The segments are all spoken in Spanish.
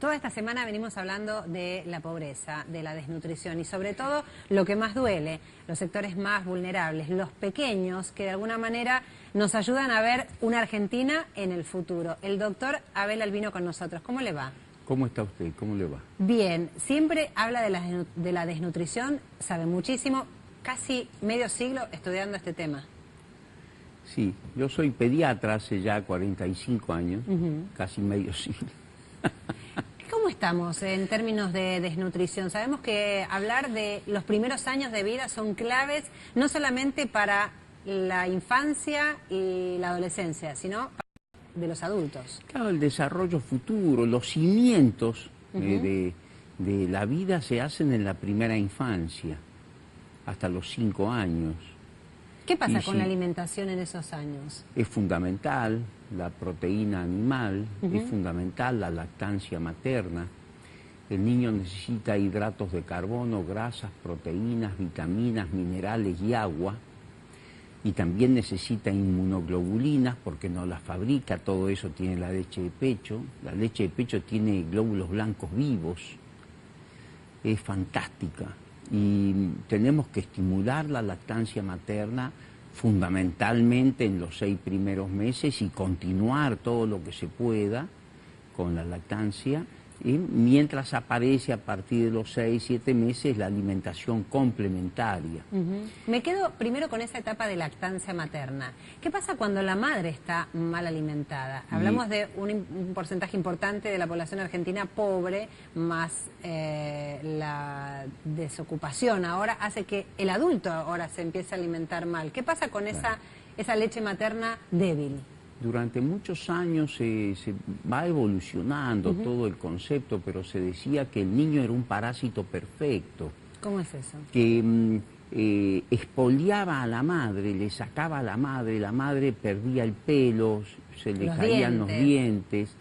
Toda esta semana venimos hablando de la pobreza, de la desnutrición y sobre todo lo que más duele, los sectores más vulnerables, los pequeños que de alguna manera nos ayudan a ver una Argentina en el futuro. El doctor Abel Albino con nosotros. ¿Cómo le va? ¿Cómo está usted? ¿Cómo le va? Bien, siempre habla de la desnutrición, sabe muchísimo, casi medio siglo estudiando este tema. Sí, yo soy pediatra hace ya 45 años, casi medio siglo. ¿Cómo estamos en términos de desnutrición? Sabemos que hablar de los primeros años de vida son claves, no solamente para la infancia y la adolescencia, sino de los adultos. Claro, el desarrollo futuro, los cimientos de la vida se hacen en la primera infancia, hasta los 5 años. ¿Qué pasa con la alimentación en esos años? Es fundamental la proteína animal, es fundamental la lactancia materna. El niño necesita hidratos de carbono, grasas, proteínas, vitaminas, minerales y agua. Y también necesita inmunoglobulinas porque no las fabrica, todo eso tiene la leche de pecho. La leche de pecho tiene glóbulos blancos vivos, es fantástica. Y tenemos que estimular la lactancia materna fundamentalmente en los 6 primeros meses y continuar todo lo que se pueda con la lactancia, mientras aparece a partir de los 6, 7 meses la alimentación complementaria. Me quedo primero con esa etapa de lactancia materna. ¿Qué pasa cuando la madre está mal alimentada? Hablamos de un porcentaje importante de la población argentina pobre, más la desocupación ahora hace que el adulto ahora se empiece a alimentar mal. ¿Qué pasa con esa leche materna débil? Durante muchos años se va evolucionando todo el concepto, pero se decía que el niño era un parásito perfecto. ¿Cómo es eso? Que expoliaba a la madre, le sacaba a la madre perdía el pelo, se le caían los dientes,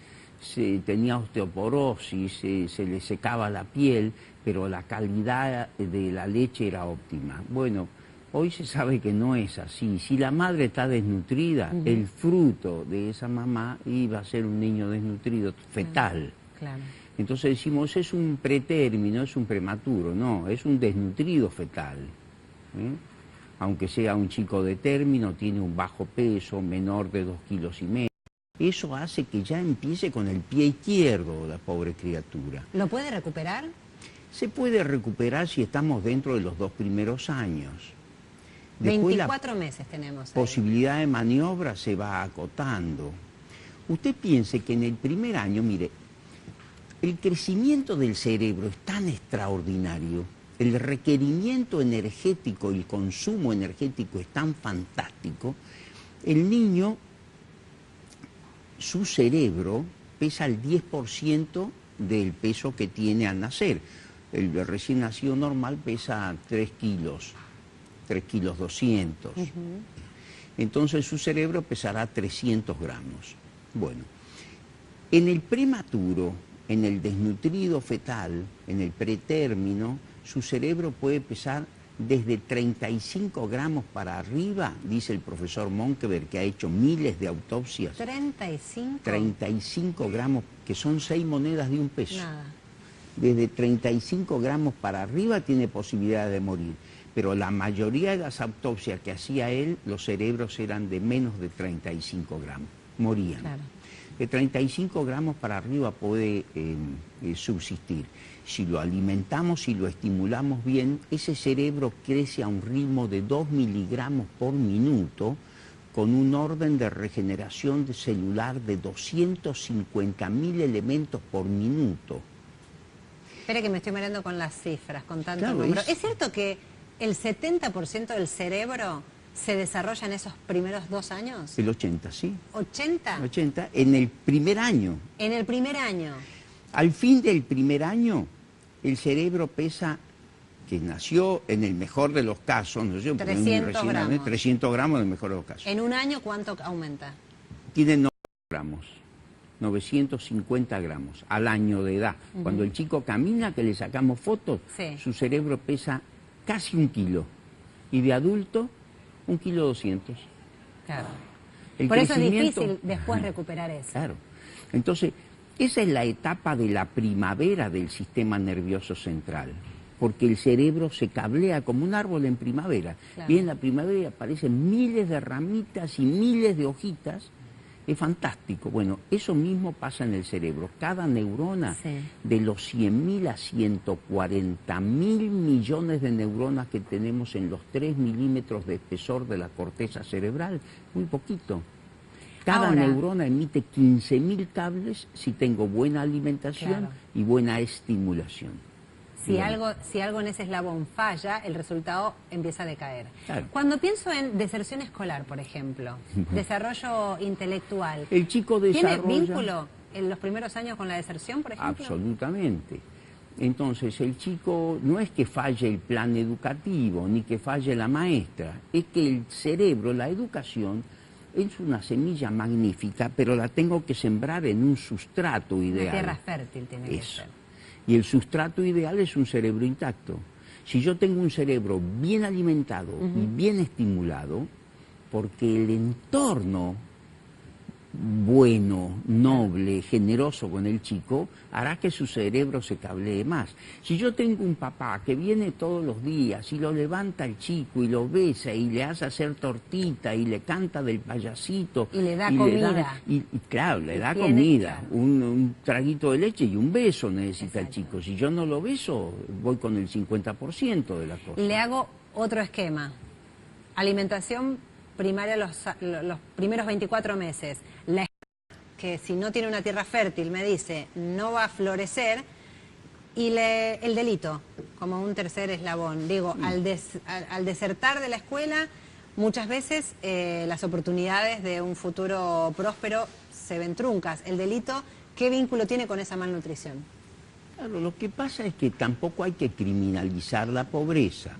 tenía osteoporosis, se le secaba la piel, pero la calidad de la leche era óptima. Bueno, hoy se sabe que no es así. Si la madre está desnutrida, el fruto de esa mamá iba a ser un niño desnutrido, fetal. Claro. Entonces decimos, es un pretérmino, es un prematuro. No, es un desnutrido fetal. Aunque sea un chico de término, tiene un bajo peso, menor de 2,5 kilos. Eso hace que ya empiece con el pie izquierdo la pobre criatura. ¿Lo puede recuperar? Se puede recuperar si estamos dentro de los 2 primeros años. Después 24 meses tenemos ahí. Posibilidad de maniobra se va acotando. Usted piense que en el primer año, mire, el crecimiento del cerebro es tan extraordinario, el requerimiento energético y el consumo energético es tan fantástico, el niño, su cerebro pesa el 10% del peso que tiene al nacer. El recién nacido normal pesa 3 kilos. 3,2 kilos. Entonces su cerebro pesará 300 gramos. Bueno, en el prematuro, en el desnutrido fetal, en el pretérmino, su cerebro puede pesar desde 35 gramos para arriba, dice el profesor Monkeberg, que ha hecho miles de autopsias. ¿35? 35 gramos, que son 6 monedas de 1 peso. Nada. Desde 35 gramos para arriba tiene posibilidad de morir. Pero la mayoría de las autopsias que hacía él, los cerebros eran de menos de 35 gramos. Morían. Claro. De 35 gramos para arriba puede subsistir. Si lo alimentamos y lo estimulamos bien, ese cerebro crece a un ritmo de 2 miligramos por minuto, con un orden de regeneración celular de 250.000 elementos por minuto. Espera que me estoy mirando con las cifras, con tanto claro, número. ¿Es cierto que el 70% del cerebro se desarrolla en esos primeros 2 años? El 80, sí. ¿80? 80, en el primer año. En el primer año. Al fin del primer año, el cerebro pesa, que nació en el mejor de los casos, no sé, 300 gramos. 300 gramos en el mejor de los casos. ¿En un año cuánto aumenta? Tiene 9 gramos. 950 gramos al año de edad. Cuando el chico camina, que le sacamos fotos, su cerebro pesa casi 1 kilo. Y de adulto, 1,2 kilos. Claro. Por eso es difícil después recuperar eso. Claro. Entonces, Esa es la etapa de la primavera del sistema nervioso central, porque el cerebro se cablea como un árbol en primavera. Claro. Y en la primavera aparecen miles de ramitas y miles de hojitas. Es fantástico. Bueno, eso mismo pasa en el cerebro. Cada neurona, Sí. de los 100.000 a 140.000 millones de neuronas que tenemos en los 3 milímetros de espesor de la corteza cerebral, muy poquito. Cada Ahora, neurona emite 15.000 cables si tengo buena alimentación Claro. y buena estimulación. Si Digamos. algo en ese eslabón falla, el resultado empieza a decaer. Claro. Cuando pienso en deserción escolar, por ejemplo, desarrollo intelectual, El chico ¿tiene desarrolla... vínculo en los primeros años con la deserción, por ejemplo? Absolutamente. Entonces, el chico no es que falle el plan educativo, ni que falle la maestra, es que el cerebro, la educación, es una semilla magnífica, pero la tengo que sembrar en un sustrato ideal. Una tierra fértil tiene que Eso. ser. Y el sustrato ideal es un cerebro intacto. Si yo tengo un cerebro bien alimentado y bien estimulado, porque el entorno bueno, noble, generoso con el chico, hará que su cerebro se cablee más. Si yo tengo un papá que viene todos los días y lo levanta al chico y lo besa y le hace hacer tortita y le canta del payasito... Y le da comida. Y claro, le da Tiene, comida, claro. un traguito de leche y un beso necesita el Exacto. chico. Si yo no lo beso, voy con el 50% de la cosa. Le hago otro esquema. Alimentación primaria los primeros 24 meses. Que si no tiene una tierra fértil, me dice, no va a florecer. Y el delito, como un tercer eslabón. Digo, al desertar de la escuela, muchas veces las oportunidades de un futuro próspero se ven truncas. El delito, ¿qué vínculo tiene con esa malnutrición? Claro, lo que pasa es que tampoco hay que criminalizar la pobreza.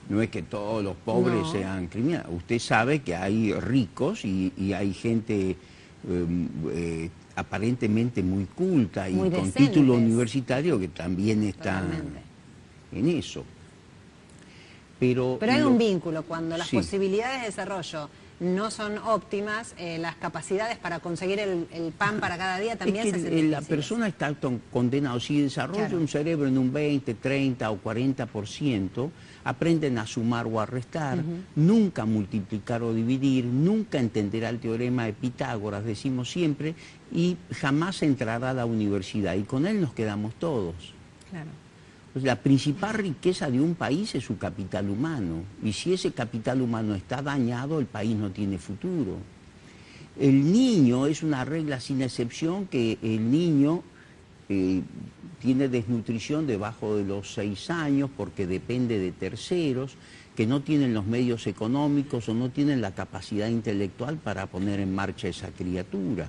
No es que todos los pobres sean criminales. Usted sabe que hay ricos y hay gente aparentemente muy culta y Muy con decentes. título universitario que también están Totalmente. en eso. Pero hay un vínculo cuando las Sí. posibilidades de desarrollo no son óptimas, las capacidades para conseguir el pan para cada día también es que se hacen la difíciles. persona está condenada. Si desarrolla Claro. un cerebro en un 20, 30 o 40%, aprenden a sumar o a restar, nunca multiplicar o dividir, nunca entenderá el teorema de Pitágoras, decimos siempre, y jamás entrará a la universidad. Y con él nos quedamos todos. Claro. Pues la principal riqueza de un país es su capital humano. Y si ese capital humano está dañado, el país no tiene futuro. El niño es una regla sin excepción que el niño tiene desnutrición debajo de los 6 años porque depende de terceros que no tienen los medios económicos o no tienen la capacidad intelectual para poner en marcha esa criatura.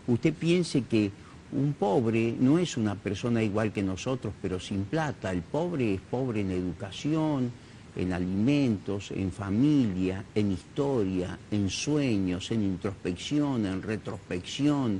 Usted piense que un pobre no es una persona igual que nosotros, pero sin plata. El pobre es pobre en educación, en alimentos, en familia, en historia, en sueños, en introspección, en retrospección,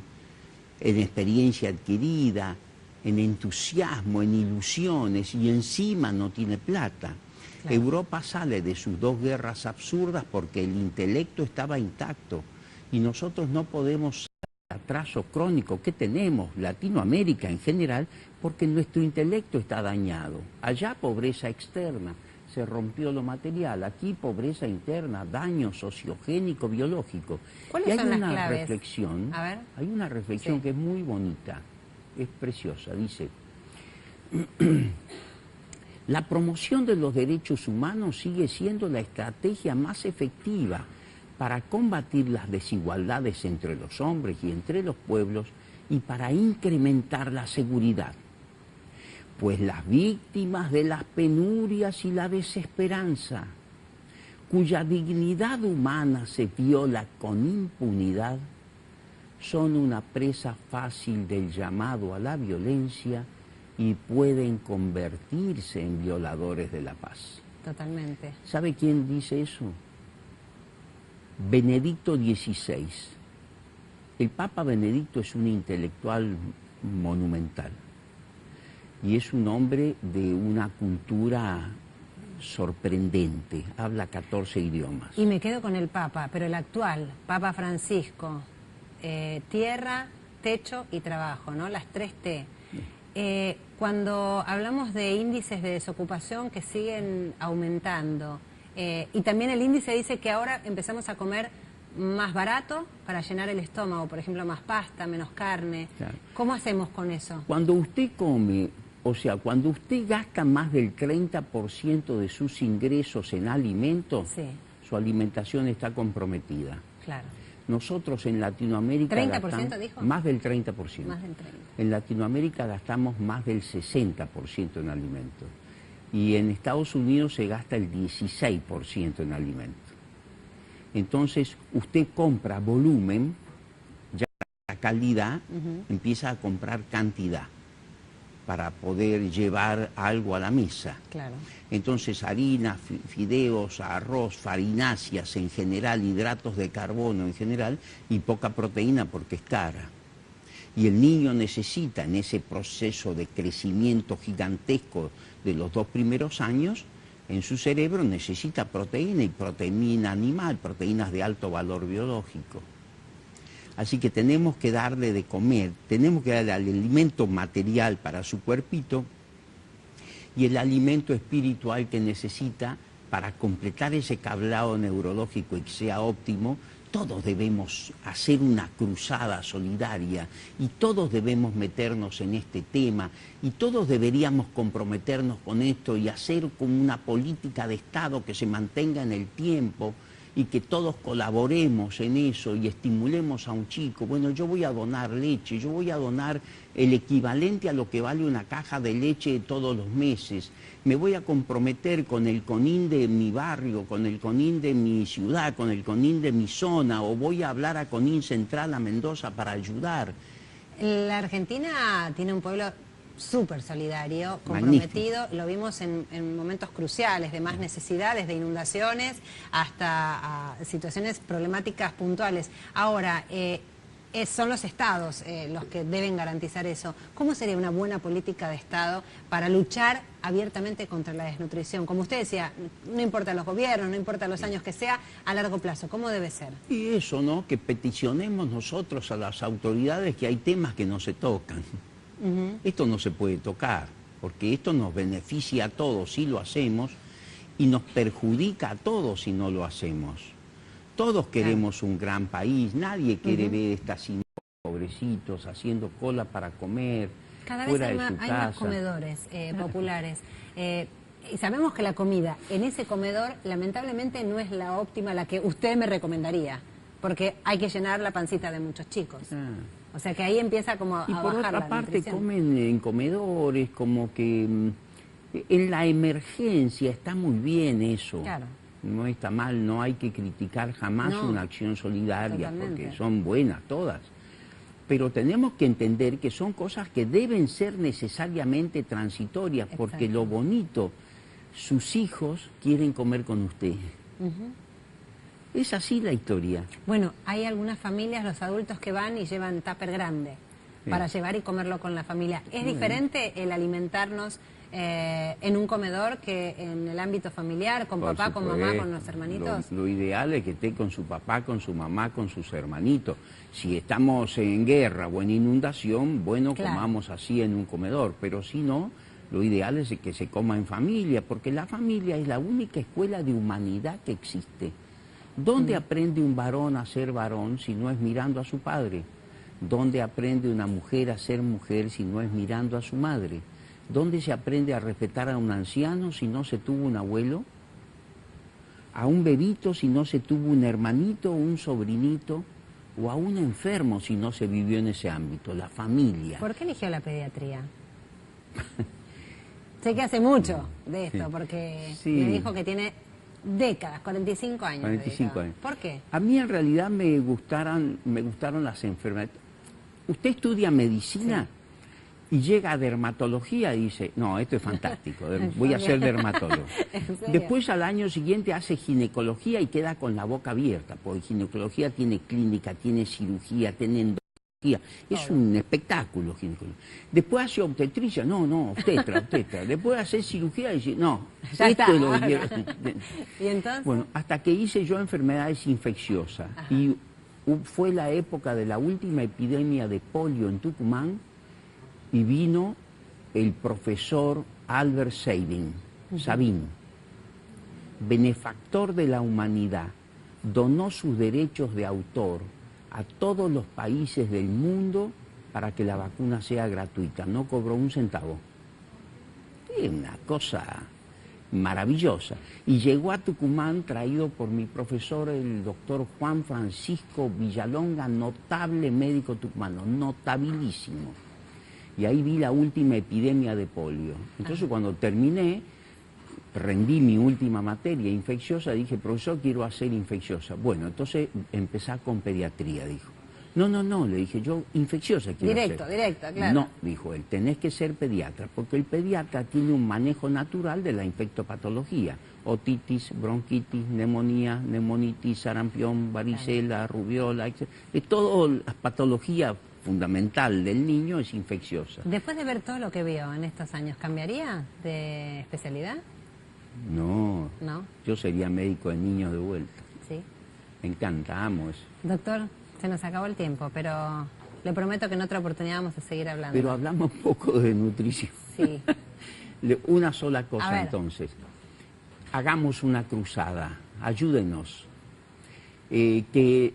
en experiencia adquirida, en entusiasmo, en ilusiones, y encima no tiene plata. Claro. Europa sale de sus 2 guerras absurdas porque el intelecto estaba intacto y nosotros no podemos atraso crónico que tenemos, Latinoamérica en general, porque nuestro intelecto está dañado. Allá pobreza externa, se rompió lo material, aquí pobreza interna, daño sociogénico, biológico. ¿Cuáles y hay son las una claves? reflexión, A ver. hay una reflexión Sí. que es muy bonita, es preciosa, dice: la promoción de los derechos humanos sigue siendo la estrategia más efectiva para combatir las desigualdades entre los hombres y entre los pueblos y para incrementar la seguridad. Pues las víctimas de las penurias y la desesperanza, cuya dignidad humana se viola con impunidad, son una presa fácil del llamado a la violencia y pueden convertirse en violadores de la paz. Totalmente. ¿Sabe quién dice eso? Benedicto XVI. El Papa Benedicto es un intelectual monumental y es un hombre de una cultura sorprendente, habla 14 idiomas. Y me quedo con el Papa, pero el actual, Papa Francisco, tierra, techo y trabajo, ¿no? Las 3T. Cuando hablamos de índices de desocupación que siguen aumentando, y también el índice dice que ahora empezamos a comer más barato para llenar el estómago, por ejemplo, más pasta, menos carne. Claro. ¿Cómo hacemos con eso? Cuando usted come, o sea, cuando usted gasta más del 30% de sus ingresos en alimentos, Sí. su alimentación está comprometida. Claro. Nosotros en Latinoamérica ¿30% dijo? Más del 30%. Más del 30%. En Latinoamérica gastamos más del 60% en alimentos. Y en Estados Unidos se gasta el 16% en alimentos. Entonces, usted compra volumen, ya la calidad, empieza a comprar cantidad para poder llevar algo a la mesa. Claro. Entonces, harina, fideos, arroz, farináceas en general, hidratos de carbono en general, y poca proteína porque es cara. Y el niño necesita, en ese proceso de crecimiento gigantesco de los 2 primeros años, en su cerebro necesita proteína, y proteína animal, proteínas de alto valor biológico. Así que tenemos que darle de comer, tenemos que darle al alimento material para su cuerpito y el alimento espiritual que necesita para completar ese cableado neurológico y que sea óptimo. Todos debemos hacer una cruzada solidaria y todos debemos meternos en este tema y todos deberíamos comprometernos con esto y hacer como una política de Estado que se mantenga en el tiempo y que todos colaboremos en eso y estimulemos a un chico. Bueno, yo voy a donar leche, yo voy a donar el equivalente a lo que vale una caja de leche todos los meses. Me voy a comprometer con el CONIN de mi barrio, con el CONIN de mi ciudad, con el CONIN de mi zona, o voy a hablar a CONIN Central a Mendoza para ayudar. La Argentina tiene un pueblo súper solidario, comprometido. Magnífico. Lo vimos en momentos cruciales, de más necesidades, de inundaciones, hasta situaciones problemáticas puntuales. Ahora, son los estados los que deben garantizar eso. ¿Cómo sería una buena política de Estado para luchar abiertamente contra la desnutrición? Como usted decía, no importa los gobiernos, no importa los años que sea, a largo plazo, ¿cómo debe ser? Y eso, ¿no? Que peticionemos nosotros a las autoridades que hay temas que no se tocan. Esto no se puede tocar, porque esto nos beneficia a todos si lo hacemos y nos perjudica a todos si no lo hacemos. Todos queremos un gran país, nadie quiere ver estas pobrecitos haciendo cola para comer, Cada fuera vez de su hay casa. más comedores populares. Y sabemos que la comida en ese comedor lamentablemente no es la óptima, la que usted me recomendaría, porque hay que llenar la pancita de muchos chicos. O sea que ahí empieza como a Y por bajar otra parte nutrición. comen en comedores, como que en la emergencia está muy bien eso. Claro. No está mal, no hay que criticar jamás No, una acción solidaria, totalmente. porque son buenas todas. Pero tenemos que entender que son cosas que deben ser necesariamente transitorias, porque Exacto. lo bonito, sus hijos quieren comer con usted. Es así la historia. Bueno, hay algunas familias, los adultos que van y llevan tupper grande para llevar y comerlo con la familia. ¿Es diferente el alimentarnos en un comedor que en el ámbito familiar, con Por papá, con mamá, supuesto. con los hermanitos? Lo ideal es que esté con su papá, con su mamá, con sus hermanitos. Si estamos en guerra o en inundación, bueno, Claro. comamos así en un comedor, pero si no, lo ideal es que se coma en familia, porque la familia es la única escuela de humanidad que existe. ¿Dónde aprende un varón a ser varón si no es mirando a su padre? ¿Dónde aprende una mujer a ser mujer si no es mirando a su madre? ¿Dónde se aprende a respetar a un anciano si no se tuvo un abuelo? ¿A un bebito si no se tuvo un hermanito o un sobrinito? ¿O a un enfermo si no se vivió en ese ámbito? La familia. ¿Por qué eligió la pediatría? Sé que hace mucho de esto, Sí. porque Sí. me dijo que tiene décadas, 45 años. 45 dedicado. años. ¿Por qué? A mí en realidad me gustaron las enfermedades. Usted estudia medicina y llega a dermatología y dice, no, esto es fantástico, voy a ser dermatólogo. ¿En serio? Después al año siguiente hace ginecología y queda con la boca abierta, porque ginecología tiene clínica, tiene cirugía, tiene endocrinología. Es un espectáculo ginecología. Después hace obstetricia, no, obstetra. Después hace cirugía y dice, no, Ya esto está. es lo que quiero. ¿Y entonces? Bueno, hasta que hice yo enfermedades infecciosas y fue la época de la última epidemia de polio en Tucumán y vino el profesor Albert Sabin, benefactor de la humanidad, donó sus derechos de autor a todos los países del mundo para que la vacuna sea gratuita, no cobró un centavo. Es una cosa maravillosa. Y llegó a Tucumán traído por mi profesor, el doctor Juan Francisco Villalonga, notable médico tucumano, notabilísimo. Y ahí vi la última epidemia de polio. Entonces cuando terminé, rendí mi última materia infecciosa, dije, profesor, quiero hacer infecciosa. Bueno, entonces empezar con pediatría, dijo. No, le dije, yo infecciosa quiero hacer. Directo, claro. No, dijo él, tenés que ser pediatra, porque el pediatra tiene un manejo natural de la infectopatología. Otitis, bronquitis, neumonía, neumonitis, sarampión, varicela, rubiola, etc. Toda la patología fundamental del niño es infecciosa. Después de ver todo lo que vio en estos años, ¿cambiaría de especialidad? No, ¿No? Yo sería médico de niños de vuelta. Sí. Me encanta, amo eso. Doctor, se nos acabó el tiempo, pero le prometo que en otra oportunidad vamos a seguir hablando. Pero hablamos un poco de nutrición. Sí. Una sola cosa entonces. Hagamos una cruzada, ayúdenos. Que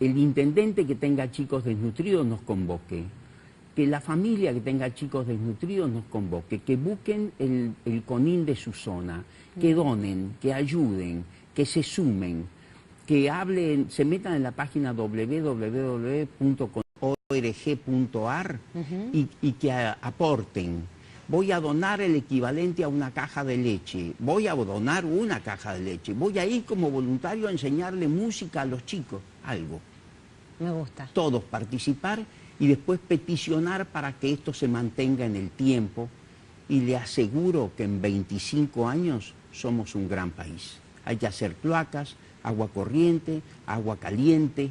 el intendente que tenga chicos desnutridos nos convoque. Que la familia que tenga chicos desnutridos nos convoque. Que busquen el CONIN de su zona. Que donen, que ayuden, que se sumen. Que hablen, se metan en la página www.org.ar y que aporten. Voy a donar el equivalente a una caja de leche, voy a donar una caja de leche, voy a ir como voluntario a enseñarle música a los chicos, algo. Me gusta. Todos participar y después peticionar para que esto se mantenga en el tiempo y le aseguro que en 25 años somos un gran país. Hay que hacer cloacas, agua corriente, agua caliente,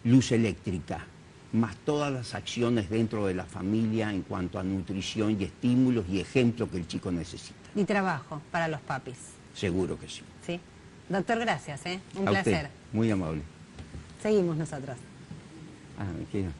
luz eléctrica, más todas las acciones dentro de la familia en cuanto a nutrición y estímulos y ejemplos que el chico necesita. Y trabajo para los papis. Seguro que sí. Sí. Doctor, gracias, un A placer. usted, muy amable. Seguimos nosotros. Me quedo.